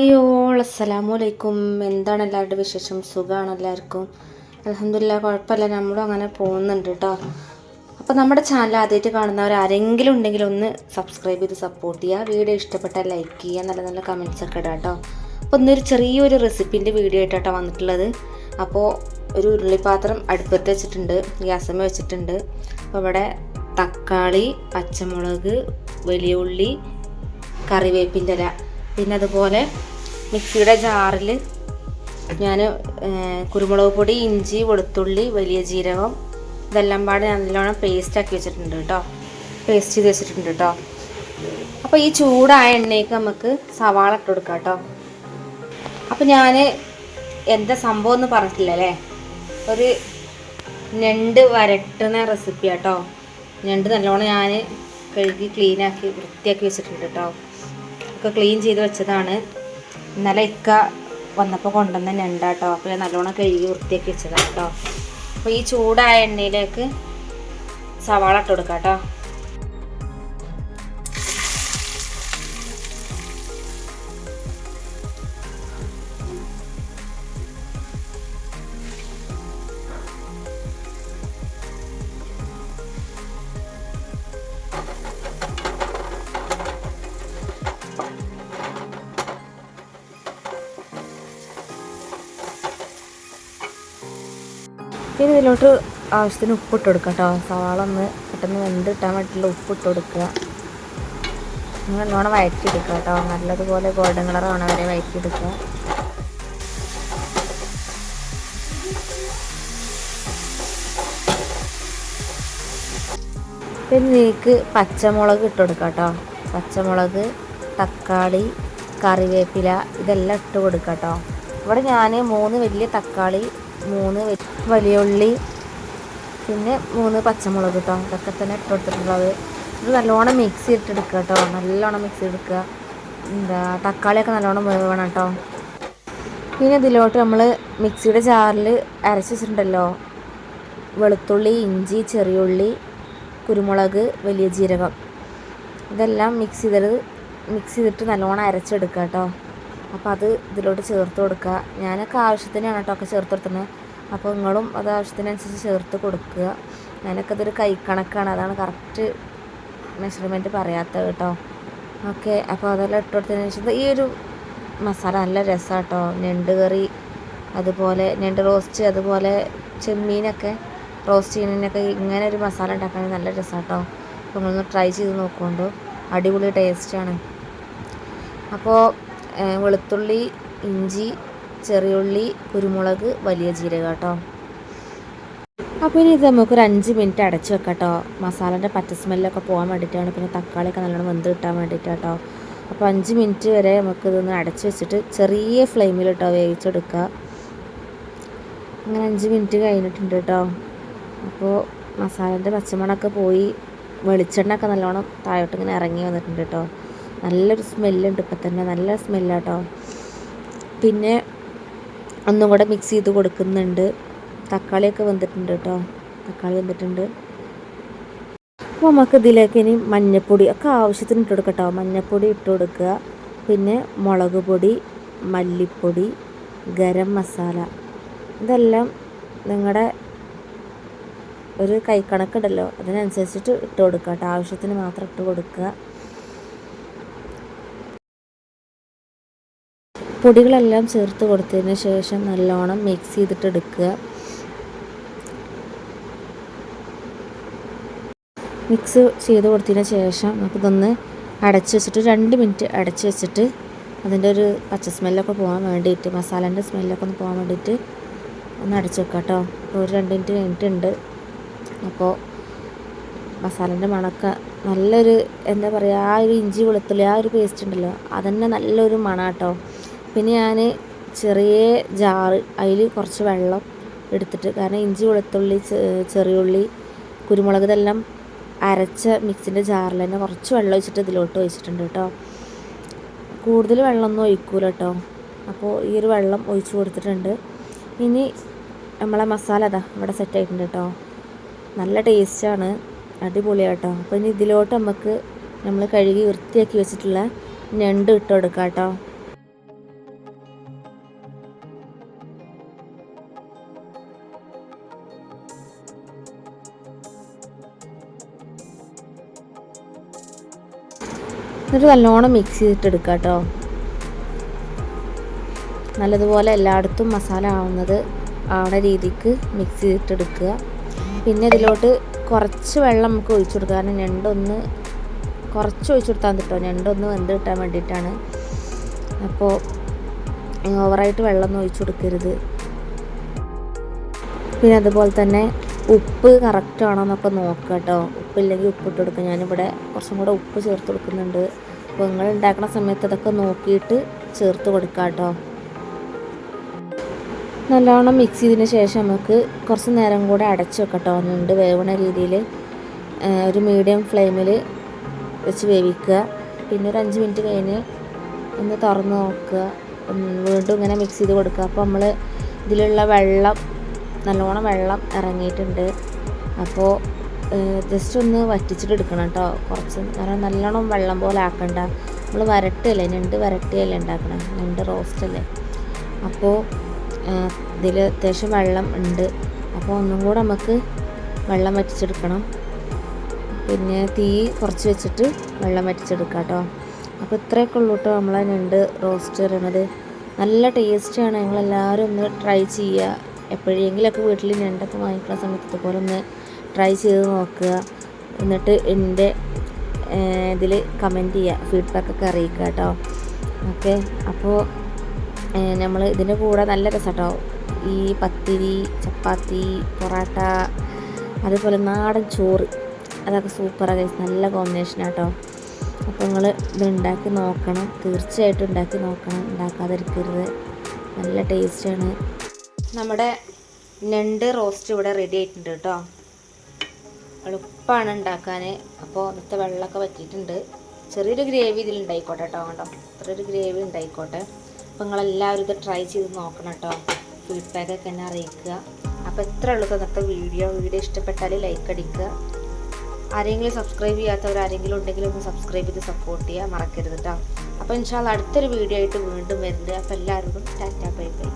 അയ്യോ അസ്സലാമു അലൈക്കും. എന്താണ് എല്ലാവരുടെ വിശേഷം? സുഖമാണ് എല്ലാവർക്കും? അൽഹംദുലില്ലാ, കുഴപ്പമില്ല. നമ്മളും അങ്ങനെ പോകുന്നുണ്ട് കേട്ടോ. അപ്പോൾ നമ്മുടെ ചാനൽ ആദ്യമായിട്ട് കാണുന്നവർ ആരെങ്കിലും ഉണ്ടെങ്കിൽ ഒന്ന് സബ്സ്ക്രൈബ് ചെയ്ത് സപ്പോർട്ട് ചെയ്യുക. വീഡിയോ ഇഷ്ടപ്പെട്ടാൽ ലൈക്ക് ചെയ്യുക, നല്ല നല്ല കമൻറ്റ്സ് ഒക്കെ ഇടാം കേട്ടോ. അപ്പോൾ ഇന്നൊരു ചെറിയൊരു റെസിപ്പിൻ്റെ വീഡിയോ ആയിട്ടാണ് വന്നിട്ടുള്ളത്. അപ്പോൾ ഒരു ഉരുളിപ്പാത്രം അടുപ്പത്ത് വെച്ചിട്ടുണ്ട്, ഗ്യാസമ്മ വെച്ചിട്ടുണ്ട്. അപ്പോൾ ഇവിടെ തക്കാളി, പച്ചമുളക്, വലിയ ഉള്ളി, കറിവേപ്പിൻ്റെ ഇല, പിന്നെ അതുപോലെ മിക്സിയുടെ ജാറിൽ ഞാൻ കുരുമുളക് പൊടി, ഇഞ്ചി, വെളുത്തുള്ളി, വലിയ ജീരകം ഇതെല്ലാം പാടെ നല്ലോണം പേസ്റ്റാക്കി വെച്ചിട്ടുണ്ട് കേട്ടോ. പേസ്റ്റ് ചെയ്ത് വെച്ചിട്ടുണ്ട് കേട്ടോ. അപ്പോൾ ഈ ചൂടായ എണ്ണയ്ക്ക് നമുക്ക് സവാള ഇട്ട് കൊടുക്കാം കേട്ടോ. അപ്പോൾ ഞാൻ എന്താ സംഭവം എന്ന് പറഞ്ഞിട്ടില്ല അല്ലേ, ഒരു ഞണ്ട് വരട്ടുന്ന റെസിപ്പി കേട്ടോ. ഞണ്ട് നല്ലോണം ഞാൻ കഴുകി ക്ലീനാക്കി വൃത്തിയാക്കി വെച്ചിട്ടുണ്ട് കേട്ടോ. ഒക്കെ ക്ലീൻ ചെയ്ത് വെച്ചതാണ്. ഇന്നലെ ഇക്ക വന്നപ്പോൾ കൊണ്ടുവന്ന ഞണ്ടാട്ടോ. അപ്പോൾ ഞാൻ നല്ലോണം കഴുകി വൃത്തിയാക്കി വെച്ചതാണ് കേട്ടോ. അപ്പോൾ ഈ ചൂടായ എണ്ണയിലേക്ക് സവാള ഇട്ട് കൊടുക്കാം കേട്ടോ. പിന്നെ ഇതിലോട്ട് ആവശ്യത്തിന് ഉപ്പിട്ട് കൊടുക്കുക കേട്ടോ. സവാള ഒന്ന് പെട്ടെന്ന് വെന്ത് കിട്ടാൻ വേണ്ടിയിട്ടുള്ള ഉപ്പിട്ട് കൊടുക്കുക. നല്ലോണം വഴറ്റിയെടുക്കുക കേട്ടോ. നല്ലതുപോലെ ഗോൾഡൻ കളർ ആവണ വരെ വഴറ്റിയെടുക്കുക. പിന്നെ ഇതിലേക്ക് പച്ചമുളക് ഇട്ട് കൊടുക്കുക കേട്ടോ. പച്ചമുളക്, തക്കാളി, കറിവേപ്പില ഇതെല്ലാം ഇട്ട് കൊടുക്കുക കേട്ടോ. ഇവിടെ ഞാൻ 3 വലിയ തക്കാളി, 3 വലിയ ഉള്ളി, പിന്നെ 3 പച്ചമുളക് കേട്ടോ. ഇതൊക്കെ തന്നെ ഇട്ട് കൊടുത്തിട്ടുള്ളത്. ഇത് നല്ലോണം മിക്സ് ചെയ്തിട്ടെടുക്കുക കേട്ടോ. നല്ലോണം മിക്സ് ചെയ്തെടുക്കുക. തക്കാളിയൊക്കെ നല്ലോണം വേവണം കേട്ടോ. പിന്നെ ഇതിലോട്ട് നമ്മൾ മിക്സിയുടെ ജാറിൽ അരച്ച് വെച്ചിട്ടുണ്ടല്ലോ, വെളുത്തുള്ളി, ഇഞ്ചി, ചെറിയുള്ളി, കുരുമുളക്, വലിയ ജീരകം ഇതെല്ലാം മിക്സ് ചെയ്തിട്ട് നല്ലോണം അരച്ചെടുക്കുക കേട്ടോ. അപ്പോൾ അത് ഇതിലോട്ട് ചേർത്ത് കൊടുക്കുക. ഞാനൊക്കെ ആവശ്യത്തിനാണ് കേട്ടോ ഒക്കെ ചേർത്ത് കൊടുക്കുന്നത്. അപ്പോൾ നിങ്ങളും അത് ആവശ്യത്തിനനുസരിച്ച് ചേർത്ത് കൊടുക്കുക. ഞാനൊക്കെ ഇതൊരു കൈക്കണക്കാണ്, അതാണ് കറക്റ്റ് മെഷർമെൻറ്റ് പറയാത്തത് കേട്ടോ. ഓക്കെ, അപ്പോൾ അതെല്ലാം ഇട്ട് കൊടുത്തതിന് ശേഷം ഈ ഒരു മസാല നല്ല രസമാണ് കേട്ടോ. ഞണ്ട് കറി, അതുപോലെ ഞണ്ട് റോസ്റ്റ്, അതുപോലെ ചെമ്മീനൊക്കെ റോസ്റ്റ് ചെയ്യുന്നതിനൊക്കെ ഇങ്ങനെ ഒരു മസാല ഉണ്ടാക്കാൻ നല്ല രസമാണ് കേട്ടോ. അപ്പോൾ നിങ്ങളൊന്ന് ട്രൈ ചെയ്ത് നോക്കുകൊണ്ടു, അടിപൊളി ടേസ്റ്റാണ്. അപ്പോൾ വെളുത്തുള്ളി, ഇഞ്ചി, ചെറിയുള്ളി, കുരുമുളക്, വലിയ ജീരകം കേട്ടോ. അപ്പോൾ ഇനി ഇത് നമുക്കൊരു 5 മിനിറ്റ് അടച്ച് വെക്കാം കേട്ടോ. മസാലേൻ്റെ പച്ച സ്മെല്ലൊക്കെ പോകാൻ വേണ്ടിയിട്ടാണ്. പിന്നെ തക്കാളിയൊക്കെ നല്ലോണം വെന്ത് കിട്ടാൻ വേണ്ടിയിട്ടാണ് കേട്ടോ. അപ്പോൾ 5 മിനിറ്റ് വരെ നമുക്കിതൊന്ന് അടച്ച് വെച്ചിട്ട് ചെറിയ ഫ്ലെയിമിൽ കേട്ടോ വേവിച്ചെടുക്കുക. അങ്ങനെ 5 മിനിറ്റ് കഴിഞ്ഞിട്ടുണ്ട് കേട്ടോ. അപ്പോൾ മസാലേൻ്റെ പച്ചമണമൊക്കെ പോയി വെളിച്ചെണ്ണ ഒക്കെ നല്ലോണം താഴോട്ട് ഇങ്ങനെ ഇറങ്ങി വന്നിട്ടുണ്ട് കേട്ടോ. നല്ലൊരു സ്മെല്ലുണ്ട് ഇപ്പം തന്നെ, നല്ല സ്മെല്ലാട്ടോ. പിന്നെ ഒന്നും കൂടെ മിക്സ് ചെയ്ത് കൊടുക്കുന്നുണ്ട്. തക്കാളിയൊക്കെ വെന്തിട്ടുണ്ട് കേട്ടോ. തക്കാളി വെന്തിട്ടുണ്ട്. അപ്പോൾ നമുക്ക് ഇതിലേക്ക് ഇനി മഞ്ഞൾപ്പൊടി ഒക്കെ ആവശ്യത്തിന് ഇട്ട് കൊടുക്കാം കേട്ടോ. മഞ്ഞൾപ്പൊടി ഇട്ട് കൊടുക്കുക. പിന്നെ മുളക് പൊടി, മല്ലിപ്പൊടി, ഗരം മസാല ഇതെല്ലാം നിങ്ങളുടെ ഒരു കൈക്കണക്കുണ്ടല്ലോ അതിനനുസരിച്ചിട്ട് ഇട്ട് കൊടുക്കുക കേട്ടോ. ആവശ്യത്തിന് മാത്രം ഇട്ട് കൊടുക്കുക. പൊടികളെല്ലാം ചേർത്ത് കൊടുത്തതിന് ശേഷം നല്ലോണം മിക്സ് ചെയ്തിട്ട് എടുക്കുക. മിക്സ് ചെയ്ത് കൊടുത്തതിന് ശേഷം നമുക്കിതൊന്ന് അടച്ച് വെച്ചിട്ട് 2 മിനിറ്റ് അടച്ച് വെച്ചിട്ട് അതിൻ്റെ ഒരു പച്ച സ്മെല്ലൊക്കെ പോകാൻ വേണ്ടിയിട്ട്, മസാലേൻ്റെ സ്മെല്ലൊക്കെ ഒന്ന് പോകാൻ വേണ്ടിയിട്ട് ഒന്ന് അടച്ച് വെക്കാം കേട്ടോ. അപ്പോൾ ഒരു 2 മിനിറ്റ് കഴിഞ്ഞിട്ടുണ്ട്. അപ്പോൾ മസാലേൻ്റെ മണമൊക്കെ നല്ലൊരു എന്താ പറയുക, ആ ഒരു ഇഞ്ചി വെളുത്തുള്ളി ആ ഒരു പേസ്റ്റ് ഉണ്ടല്ലോ അതന്നെ നല്ലൊരു മണം കേട്ടോ. പിന്നെ ഞാൻ ചെറിയ ജാറ് അതിൽ കുറച്ച് വെള്ളം എടുത്തിട്ട്, കാരണം ഇഞ്ചി വെളുത്തുള്ളി ചെറിയുള്ളി കുരുമുളക് ഇതെല്ലാം അരച്ച മിക്സിൻ്റെ ജാറിൽ തന്നെ കുറച്ച് വെള്ളം ഒഴിച്ചിട്ട് ഇതിലോട്ട് ഒഴിച്ചിട്ടുണ്ട് കേട്ടോ. കൂടുതൽ വെള്ളമൊന്നും ഒഴിക്കൂല കേട്ടോ. അപ്പോൾ ഈ ഒരു വെള്ളം ഒഴിച്ച് കൊടുത്തിട്ടുണ്ട്. ഇനി നമ്മളെ മസാല അതാ ഇവിടെ സെറ്റായിട്ടുണ്ട് കേട്ടോ. നല്ല ടേസ്റ്റാണ്, അടിപൊളിയാണ് കേട്ടോ. അപ്പോൾ ഇനി ഇതിലോട്ട് നമുക്ക് നമ്മൾ കഴുകി വൃത്തിയാക്കി വെച്ചിട്ടുള്ള ഞണ്ട് ഇട്ട് കൊടുക്കാം കേട്ടോ. എന്നിട്ട് നല്ലോണം മിക്സ് ചെയ്തിട്ടെടുക്കുക കേട്ടോ. നല്ലതുപോലെ എല്ലായിടത്തും മസാല ആവുന്ന രീതിക്ക് മിക്സ് ചെയ്തിട്ടെടുക്കുക. പിന്നെ ഇതിലോട്ട് കുറച്ച് വെള്ളം നമുക്ക് ഒഴിച്ചു കൊടുക്കുക. കാരണം ഞണ്ടൊന്ന് കുറച്ച് ഒഴിച്ചു കൊടുത്താൽ കിട്ടോ, ഞണ്ടൊന്ന് വെന്ത് കിട്ടാൻ വേണ്ടിയിട്ടാണ്. അപ്പോൾ ഓവറായിട്ട് വെള്ളമൊന്നും ഒഴിച്ചു കൊടുക്കരുത്. പിന്നെ അതുപോലെ തന്നെ ഉപ്പ് കറക്റ്റ് ആണോ എന്നൊക്കെ നോക്കുക കേട്ടോ. ഉപ്പില്ലെങ്കിൽ ഉപ്പിട്ട് കൊടുക്കുക. ഞാനിവിടെ കുറച്ചും കൂടെ ഉപ്പ് ചേർത്ത് കൊടുക്കുന്നുണ്ട്. അപ്പോൾ നിങ്ങൾ ഉണ്ടാക്കുന്ന സമയത്ത് അതൊക്കെ നോക്കിയിട്ട് ചേർത്ത് കൊടുക്കുക കേട്ടോ. നല്ലോണം മിക്സ് ചെയ്തതിന് ശേഷം നമുക്ക് കുറച്ച് നേരം കൂടെ അടച്ച് വെക്കട്ടോ. ഞണ്ട് വേവണ രീതിയിൽ ഒരു മീഡിയം ഫ്ലെയിമിൽ വെച്ച് വേവിക്കുക. പിന്നെ ഒരു 5 മിനിറ്റ് കഴിഞ്ഞ് ഒന്ന് തുറന്ന് നോക്കുക. വീണ്ടും ഇങ്ങനെ മിക്സ് ചെയ്ത് കൊടുക്കുക. അപ്പോൾ നമ്മൾ ഇതിലുള്ള നല്ലോണം വെള്ളം ഇറങ്ങിയിട്ടുണ്ട്. അപ്പോൾ ജസ്റ്റ് ഒന്ന് വറ്റിച്ചിട്ട് എടുക്കണം കേട്ടോ. കുറച്ച് കാരണം നല്ലോണം വെള്ളം പോലെ ആക്കണ്ട. നമ്മൾ വരട്ടല്ലേ, ഞണ്ട് വരട്ടിയല്ലേ ഉണ്ടാക്കണം, ഞണ്ട് റോസ്റ്റല്ലേ. അപ്പോൾ ഇതിൽ അത്യാവശ്യം വെള്ളം ഉണ്ട്. അപ്പോൾ ഒന്നും കൂടെ നമുക്ക് വെള്ളം വറ്റിച്ചെടുക്കണം. പിന്നെ തീ കുറച്ച് വെച്ചിട്ട് വെള്ളം വറ്റിച്ചെടുക്കാം കേട്ടോ. അപ്പോൾ ഇത്രയൊക്കെ ഉള്ളൂ കേട്ടോ നമ്മളെ ഞണ്ട് റോസ്റ്റ് പറയുന്നത്. നല്ല ടേസ്റ്റാണ്. നിങ്ങളെല്ലാവരും ഒന്ന് ട്രൈ ചെയ്യുക. എപ്പോഴെങ്കിലുമൊക്കെ വീട്ടിൽ ഞണ്ടൊക്കെ വാങ്ങിക്കുന്ന സമയത്ത് ഇതുപോലെ ഒന്ന് ട്രൈ ചെയ്ത് നോക്കുക. എന്നിട്ട് എൻ്റെ ഇതിൽ കമൻറ്റ് ചെയ്യുക, ഫീഡ്ബാക്കൊക്കെ അറിയിക്കുക കേട്ടോ. ഓക്കെ, അപ്പോൾ നമ്മൾ ഇതിൻ്റെ കൂടെ നല്ല രസം കേട്ടോ. ഈ പത്തിരി, ചപ്പാത്തി, പൊറാട്ട, അതുപോലെ നാടൻ ചോറ്, അതൊക്കെ സൂപ്പറാണ്, നല്ല കോമ്പിനേഷനാണ് കേട്ടോ. അപ്പോൾ നിങ്ങൾ ഇത് ഉണ്ടാക്കി നോക്കണം, തീർച്ചയായിട്ടും ഉണ്ടാക്കി നോക്കണം, ഉണ്ടാക്കാതിരിക്കരുത്. നല്ല ടേസ്റ്റാണ്. നമ്മുടെ ഞണ്ട് റോസ്റ്റ് ഇവിടെ റെഡി ആയിട്ടുണ്ട് കേട്ടോ. എളുപ്പമാണ് ഉണ്ടാക്കാൻ. അപ്പോൾ അന്നത്തെ വെള്ളമൊക്കെ വറ്റിയിട്ടുണ്ട്. ചെറിയൊരു ഗ്രേവി ഇതിൽ ഉണ്ടായിക്കോട്ടെ കേട്ടോ. കേട്ടോ, ചെറിയൊരു ഗ്രേവി ഉണ്ടായിക്കോട്ടെ. അപ്പോൾ നിങ്ങളെല്ലാവരും ഇത് ട്രൈ ചെയ്ത് നോക്കണം കേട്ടോ. ഫീഡ്ബാക്കൊക്കെ എന്നെ അറിയിക്കുക. അപ്പോൾ എത്ര ഉള്ളൂ ഇന്നത്തെ വീഡിയോ ഇഷ്ടപ്പെട്ടാൽ ലൈക്ക് അടിക്കുക. ആരെങ്കിലും സബ്സ്ക്രൈബ് ചെയ്യാത്തവരാരെങ്കിലും ഉണ്ടെങ്കിൽ ഒന്ന് സബ്സ്ക്രൈബ് ചെയ്ത് സപ്പോർട്ട് ചെയ്യുക മറക്കരുത് കേട്ടോ. അപ്പോൾ ഇൻഷാ അല്ലാഹ് അടുത്തൊരു വീഡിയോ ആയിട്ട് വീണ്ടും വരുന്നുണ്ട്. അപ്പോൾ എല്ലാവർക്കും ടാറ്റാ ബൈ ബൈ.